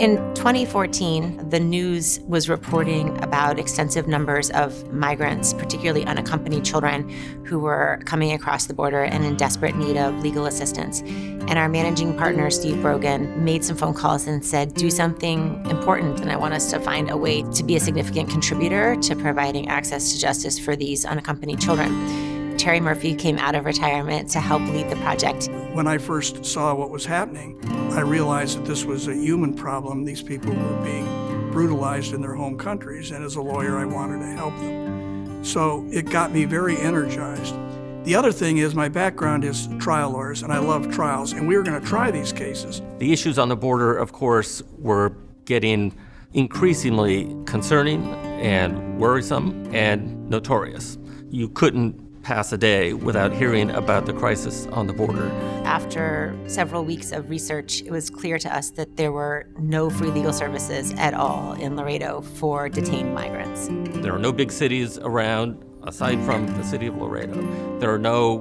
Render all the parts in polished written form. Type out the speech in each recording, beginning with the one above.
In 2014, the news was reporting about extensive numbers of migrants, particularly unaccompanied children, who were coming across the border and in desperate need of legal assistance. And our managing partner, Steve Brogan, made some phone calls and said, do something important, and I want us to find a way to be a significant contributor to providing access to justice for these unaccompanied children. Terry Murphy came out of retirement to help lead the project. When I first saw what was happening, I realized that this was a human problem. These people were being brutalized in their home countries, and as a lawyer, I wanted to help them. So it got me very energized. The other thing is my background is trial lawyers, and I love trials, and we were going to try these cases. The issues on the border, of course, were getting increasingly concerning and worrisome and notorious. You couldn't pass a day without hearing about the crisis on the border. After several weeks of research, it was clear to us that there were no free legal services at all in Laredo for detained migrants. There are no big cities around, aside from the city of Laredo. There are no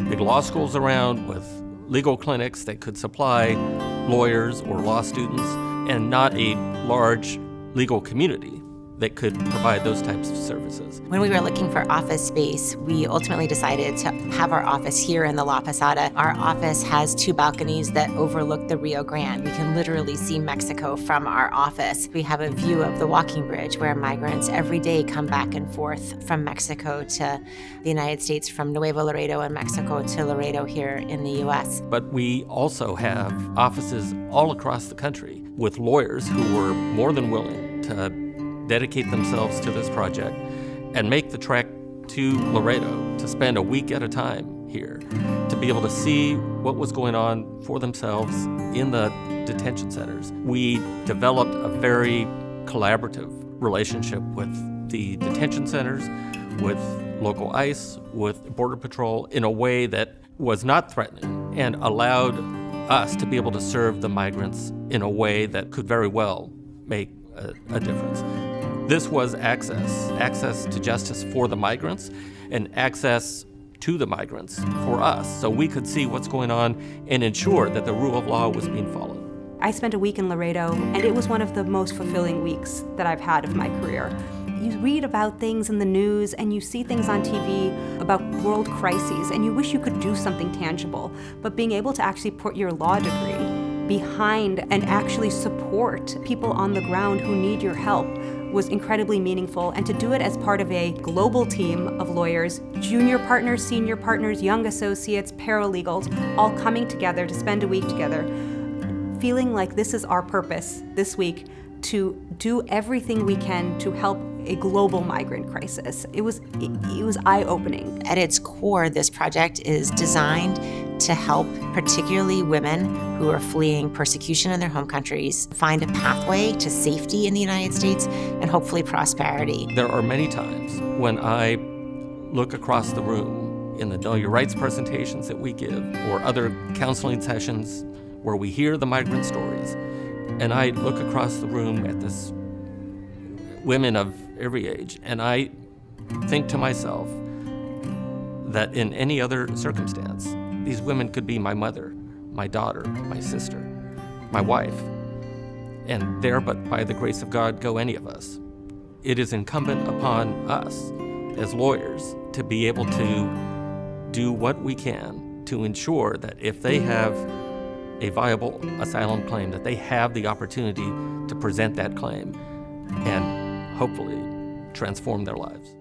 big law schools around with legal clinics that could supply lawyers or law students, and not a large legal community that could provide those types of services. When we were looking for office space, we ultimately decided to have our office here in the La Posada. Our office has 2 balconies that overlook the Rio Grande. We can literally see Mexico from our office. We have a view of the walking bridge where migrants every day come back and forth from Mexico to the United States, from Nuevo Laredo in Mexico to Laredo here in the US. But we also have offices all across the country with lawyers who were more than willing to dedicate themselves to this project and make the trek to Laredo to spend a week at a time here, to be able to see what was going on for themselves in the detention centers. We developed a very collaborative relationship with the detention centers, with local ICE, with Border Patrol, in a way that was not threatening and allowed us to be able to serve the migrants in a way that could very well make a difference. This was access to justice for the migrants and access to the migrants for us, so we could see what's going on and ensure that the rule of law was being followed. I spent a week in Laredo, and it was one of the most fulfilling weeks that I've had of my career. You read about things in the news and you see things on TV about world crises, and you wish you could do something tangible, but being able to actually put your law degree behind and actually support people on the ground who need your help was incredibly meaningful. And to do it as part of a global team of lawyers, junior partners, senior partners, young associates, paralegals, all coming together to spend a week together, feeling like this is our purpose this week, to do everything we can to help a global migrant crisis. It was eye-opening. At its core, this project is designed to help particularly women who are fleeing persecution in their home countries find a pathway to safety in the United States and hopefully prosperity. There are many times when I look across the room in the Know Your Rights presentations that we give, or other counseling sessions where we hear the migrant stories, and I look across the room at this women of every age, and I think to myself that in any other circumstance, these women could be my mother, my daughter, my sister, my wife, and there but by the grace of God go any of us. It is incumbent upon us as lawyers to be able to do what we can to ensure that if they have a viable asylum claim, that they have the opportunity to present that claim and hopefully transform their lives.